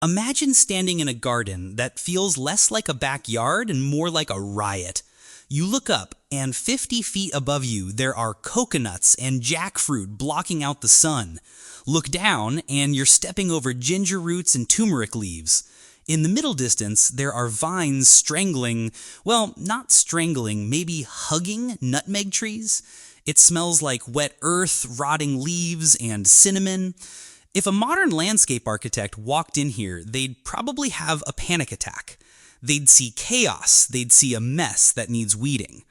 Imagine standing in a garden that feels less like a backyard and more like a riot. You look up, and 50 feet above you, there are coconuts and jackfruit blocking out the sun. Look down, and you're stepping over ginger roots and turmeric leaves. In the middle distance, there are vines strangling, well, not strangling, maybe hugging nutmeg trees. It smells like wet earth, rotting leaves, and cinnamon. If a modern landscape architect walked in here, they'd probably have a panic attack. They'd see chaos, they'd see a mess that needs weeding.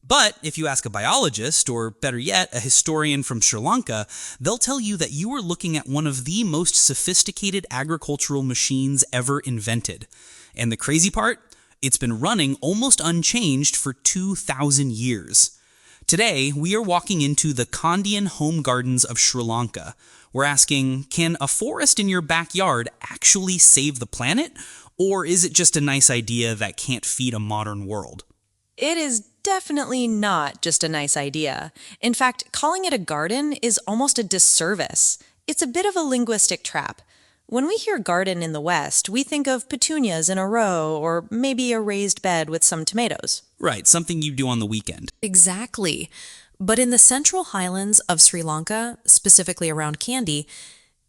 But if you ask a biologist, or better yet, a historian from Sri Lanka, they'll tell you that you are looking at one of the most sophisticated agricultural machines ever invented. And the crazy part? It's been running almost unchanged for 2,000 years. Today, we are walking into the Kandyan home gardens of Sri Lanka. We're asking, can a forest in your backyard actually save the planet? Or is it just a nice idea that can't feed a modern world? It is definitely not just a nice idea. In fact, calling it a garden is almost a disservice. It's a bit of a linguistic trap. When we hear garden in the West, we think of petunias in a row or maybe a raised bed with some tomatoes. Right, something you do on the weekend. Exactly. But in the central highlands of Sri Lanka, specifically around Kandy,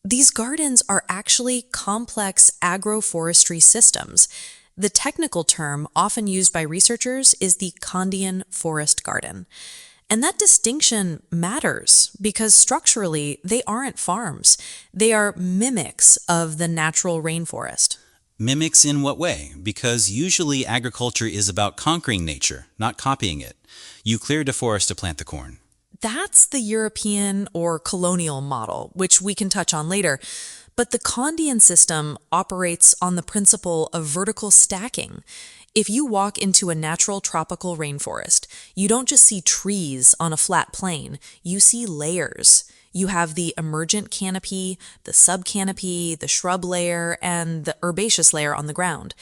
these gardens are actually complex agroforestry systems. The technical term often used by researchers is the Kandyan forest garden. And that distinction matters because structurally they aren't farms. They are mimics of the natural rainforest. Mimics in what way? Because usually agriculture is about conquering nature, not copying it. You cleared a forest to plant the corn. That's the European or colonial model, which we can touch on later. But the Kandyan system operates on the principle of vertical stacking. If you walk into a natural tropical rainforest, you don't just see trees on a flat plain, you see layers. You have the emergent canopy, the subcanopy, the shrub layer, and the herbaceous layer on the ground.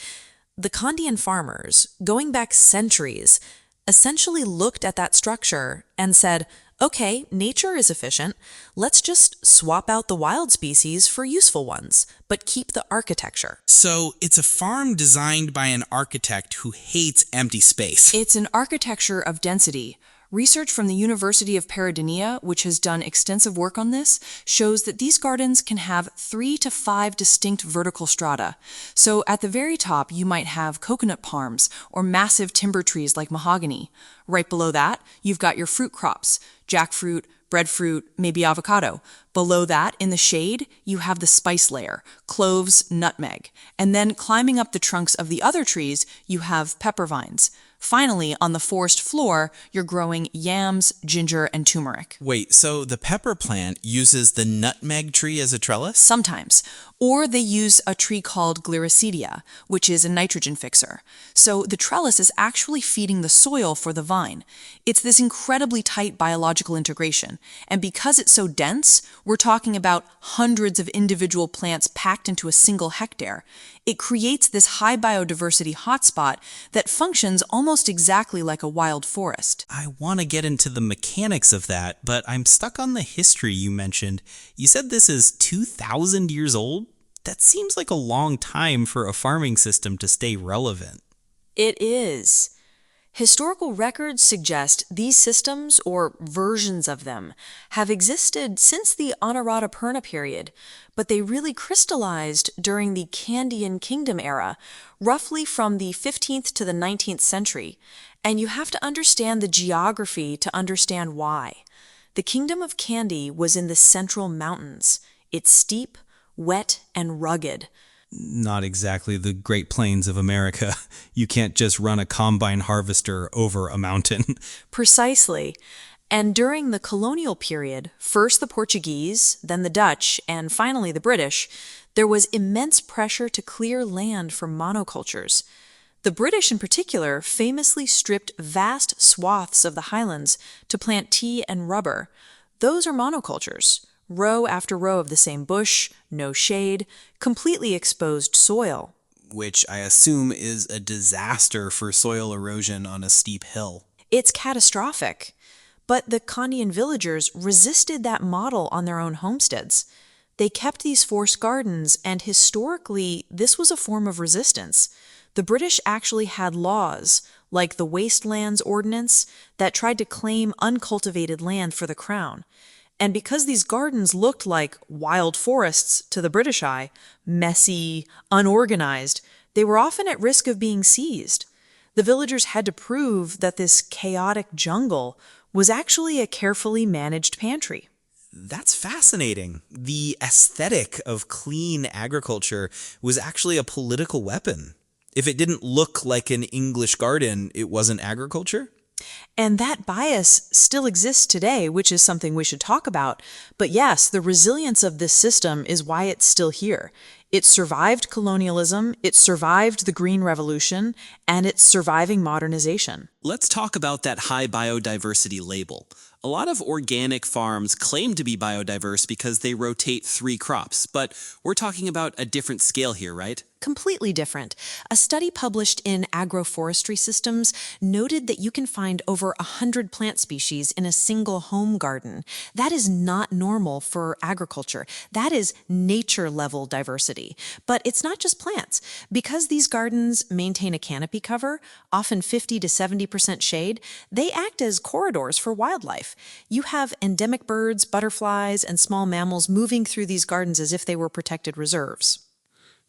The Kandyan farmers, going back centuries, essentially looked at that structure and said, okay, nature is efficient. Let's just swap out the wild species for useful ones, but keep the architecture. So it's a farm designed by an architect who hates empty space. It's an architecture of density. Research from the University of Peradeniya, which has done extensive work on this, shows that these gardens can have 3 to 5 distinct vertical strata. So at the very top, you might have coconut palms or massive timber trees like mahogany. Right below that, you've got your fruit crops, jackfruit, breadfruit, maybe avocado. Below that, in the shade, you have the spice layer, cloves, nutmeg. And then climbing up the trunks of the other trees, you have pepper vines. Finally, on the forest floor, you're growing yams, ginger, and turmeric. Wait, so the pepper plant uses the nutmeg tree as a trellis? Sometimes. Or they use a tree called Gliricidia, which is a nitrogen fixer. So the trellis is actually feeding the soil for the vine. It's this incredibly tight biological integration. And because it's so dense, we're talking about hundreds of individual plants packed into a single hectare. It creates this high biodiversity hotspot that functions almost exactly like a wild forest. I want to get into the mechanics of that, but I'm stuck on the history you mentioned. You said this is 2,000 years old? That seems like a long time for a farming system to stay relevant. It is. Historical records suggest these systems, or versions of them, have existed since the Anuradhapurna period, but they really crystallized during the Kandyan kingdom era, roughly from the 15th to the 19th century. And you have to understand the geography to understand why. The kingdom of Kandy was in the central mountains. It's steep, wet, and rugged. Not exactly the Great Plains of America. You can't just run a combine harvester over a mountain. Precisely. And during the colonial period, first the Portuguese, then the Dutch, and finally the British, there was immense pressure to clear land for monocultures. The British in particular famously stripped vast swaths of the highlands to plant tea and rubber. Those are monocultures. Row after row of the same bush, no shade, completely exposed soil. Which I assume is a disaster for soil erosion on a steep hill. It's catastrophic. But the Kandyan villagers resisted that model on their own homesteads. They kept these forced gardens, and historically, this was a form of resistance. The British actually had laws, like the Wastelands Ordinance, that tried to claim uncultivated land for the crown. And because these gardens looked like wild forests to the British eye, messy, unorganized, they were often at risk of being seized. The villagers had to prove that this chaotic jungle was actually a carefully managed pantry. That's fascinating. The aesthetic of clean agriculture was actually a political weapon. If it didn't look like an English garden, it wasn't agriculture? And that bias still exists today, which is something we should talk about. But yes, the resilience of this system is why it's still here. It survived colonialism, it survived the Green Revolution, and it's surviving modernization. Let's talk about that high biodiversity label. A lot of organic farms claim to be biodiverse because they rotate 3 crops, but we're talking about a different scale here, right? Completely different. A study published in Agroforestry Systems noted that you can find over 100 plant species in a single home garden. That is not normal for agriculture. That is nature-level diversity. But it's not just plants. Because these gardens maintain a canopy cover, often 50 to 70% shade, they act as corridors for wildlife. You have endemic birds, butterflies, and small mammals moving through these gardens as if they were protected reserves.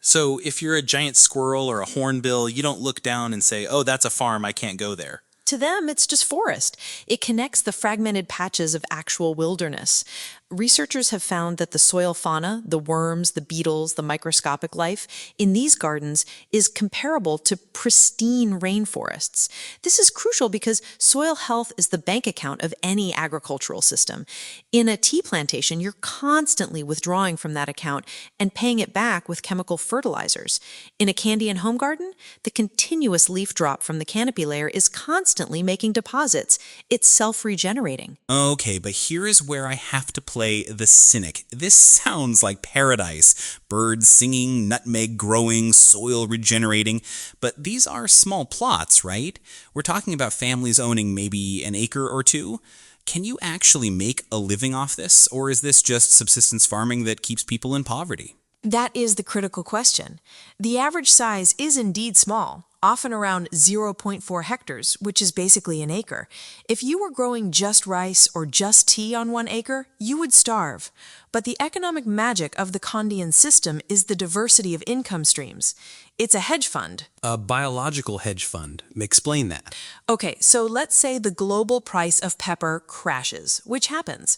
So if you're a giant squirrel or a hornbill, you don't look down and say, oh, that's a farm, I can't go there. To them, it's just forest. It connects the fragmented patches of actual wilderness. Researchers have found that the soil fauna, the worms, the beetles, the microscopic life in these gardens is comparable to pristine rainforests. This is crucial because soil health is the bank account of any agricultural system. In a tea plantation, you're constantly withdrawing from that account and paying it back with chemical fertilizers. In a Kandyan home garden, the continuous leaf drop from the canopy layer is constantly making deposits. It's self-regenerating. Okay, but here is where I have to play the cynic. This sounds like paradise. Birds singing, nutmeg growing, soil regenerating. But these are small plots, right? We're talking about families owning maybe an acre or 2. Can you actually make a living off this? Or is this just subsistence farming that keeps people in poverty? That is the critical question. The average size is indeed small, often around 0.4 hectares, which is basically an acre. If you were growing just rice or just tea on 1 acre, you would starve. But the economic magic of the Kandyan system is the diversity of income streams. It's a hedge fund. A biological hedge fund. Explain that. Okay, so let's say the global price of pepper crashes, which happens.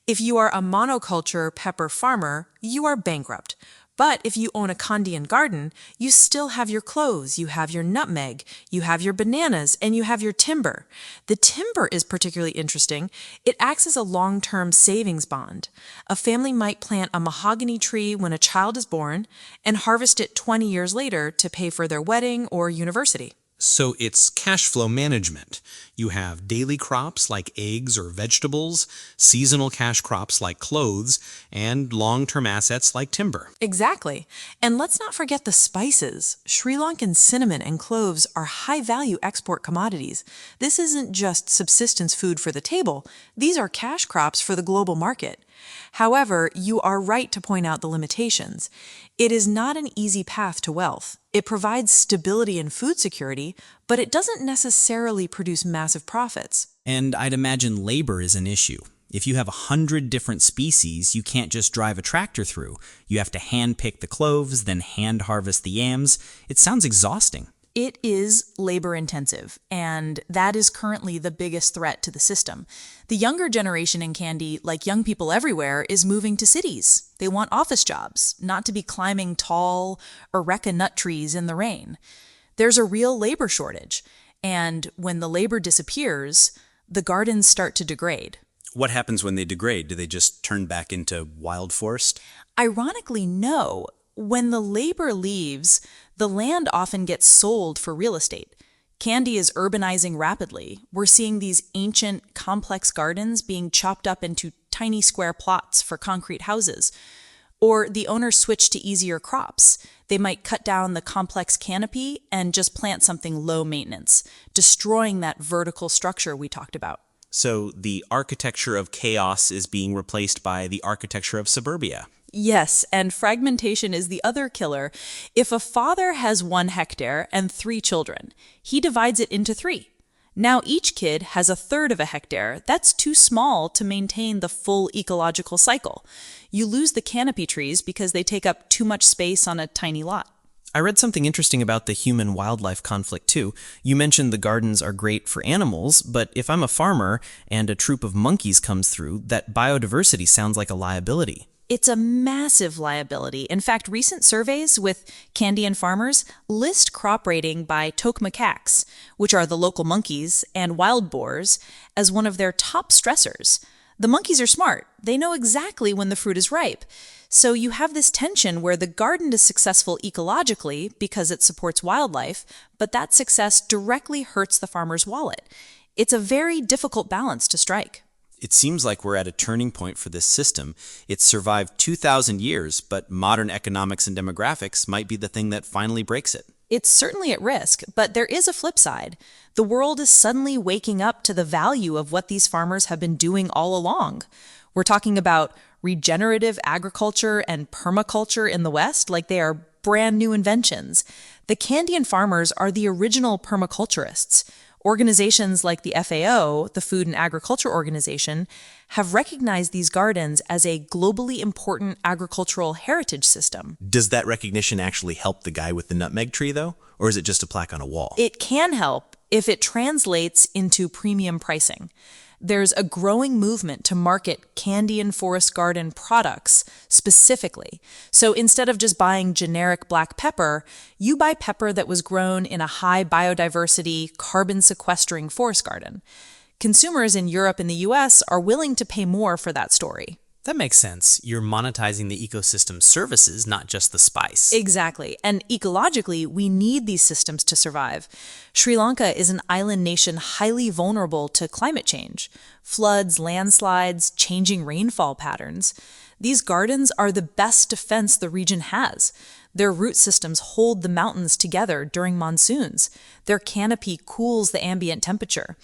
If you are a monoculture pepper farmer, you are bankrupt. But if you own a Kandyan garden, you still have your cloves, you have your nutmeg, you have your bananas, and you have your timber. The timber is particularly interesting. It acts as a long-term savings bond. A family might plant a mahogany tree when a child is born and harvest it 20 years later to pay for their wedding or university. So it's cash flow management. You have daily crops like eggs or vegetables, seasonal cash crops like clothes, and long-term assets like timber. Exactly. And let's not forget the spices. Sri Lankan cinnamon and cloves are high-value export commodities. This isn't just subsistence food for the table. These are cash crops for the global market. However, you are right to point out the limitations. It is not an easy path to wealth. It provides stability and food security, but it doesn't necessarily produce massive profits. And I'd imagine labor is an issue. If you have 100 different species, you can't just drive a tractor through. You have to hand pick the cloves, then hand harvest the yams. It sounds exhausting. It is labor intensive, and that is currently the biggest threat to the system. The younger generation in Kandy, like young people everywhere, is moving to cities. They want office jobs, not to be climbing tall areca nut trees in the rain. There's a real labor shortage, and when the labor disappears, the gardens start to degrade. What happens when they degrade? Do they just turn back into wild forest? Ironically, no. When the labor leaves, the land often gets sold for real estate. Kandy is urbanizing rapidly. We're seeing these ancient, complex gardens being chopped up into tiny square plots for concrete houses. Or the owners switch to easier crops. They might cut down the complex canopy and just plant something low maintenance, destroying that vertical structure we talked about. So the architecture of chaos is being replaced by the architecture of suburbia. Yes, and fragmentation is the other killer. If a father has 1 hectare and 3 children, he divides it into 3. Now each kid has 1/3 of a hectare. That's too small to maintain the full ecological cycle. You lose the canopy trees because they take up too much space on a tiny lot. I read something interesting about the human-wildlife conflict too. You mentioned the gardens are great for animals, but if I'm a farmer and a troop of monkeys comes through, that biodiversity sounds like a liability. It's a massive liability. In fact, recent surveys with Kandyan farmers list crop rating by toque macaques, which are the local monkeys, and wild boars, as one of their top stressors. The monkeys are smart. They know exactly when the fruit is ripe. So you have this tension where the garden is successful ecologically because it supports wildlife, but that success directly hurts the farmer's wallet. It's a very difficult balance to strike. It seems like we're at a turning point for this system. It's survived 2,000 years, but modern economics and demographics might be the thing that finally breaks it. It's certainly at risk, but there is a flip side. The world is suddenly waking up to the value of what these farmers have been doing all along. We're talking about regenerative agriculture and permaculture in the West like they are brand new inventions. The Kandyan farmers are the original permaculturists. Organizations like the FAO, the Food and Agriculture Organization, have recognized these gardens as a globally important agricultural heritage system. Does that recognition actually help the guy with the nutmeg tree, though? Or is it just a plaque on a wall? It can help if it translates into premium pricing. There's a growing movement to market Kandyan forest garden products specifically. So instead of just buying generic black pepper, you buy pepper that was grown in a high biodiversity, carbon sequestering forest garden. Consumers in Europe and the US are willing to pay more for that story. That makes sense. You're monetizing the ecosystem services, not just the spice. Exactly. And ecologically, we need these systems to survive. Sri Lanka is an island nation highly vulnerable to climate change. Floods, landslides, changing rainfall patterns. These gardens are the best defense the region has. Their root systems hold the mountains together during monsoons. Their canopy cools the ambient temperature.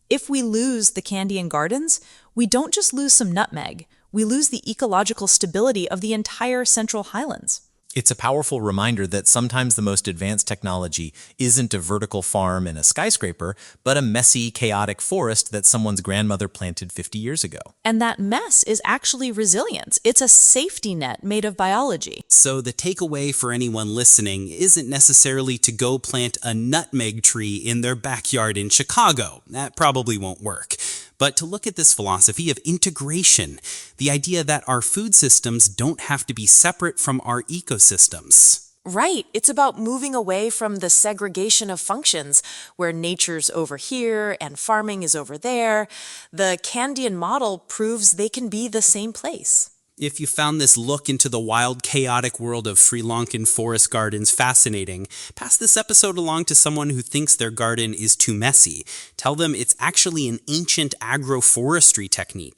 If we lose the Kandyan gardens, we don't just lose some nutmeg. We lose the ecological stability of the entire Central Highlands. It's a powerful reminder that sometimes the most advanced technology isn't a vertical farm and a skyscraper, but a messy, chaotic forest that someone's grandmother planted 50 years ago. And that mess is actually resilience. It's a safety net made of biology. So the takeaway for anyone listening isn't necessarily to go plant a nutmeg tree in their backyard in Chicago. That probably won't work. But to look at this philosophy of integration, the idea that our food systems don't have to be separate from our ecosystems. Right. It's about moving away from the segregation of functions where nature's over here and farming is over there. The Kandyan model proves they can be the same place. If you found this look into the wild, chaotic world of Sri Lankan forest gardens fascinating, pass this episode along to someone who thinks their garden is too messy. Tell them it's actually an ancient agroforestry technique.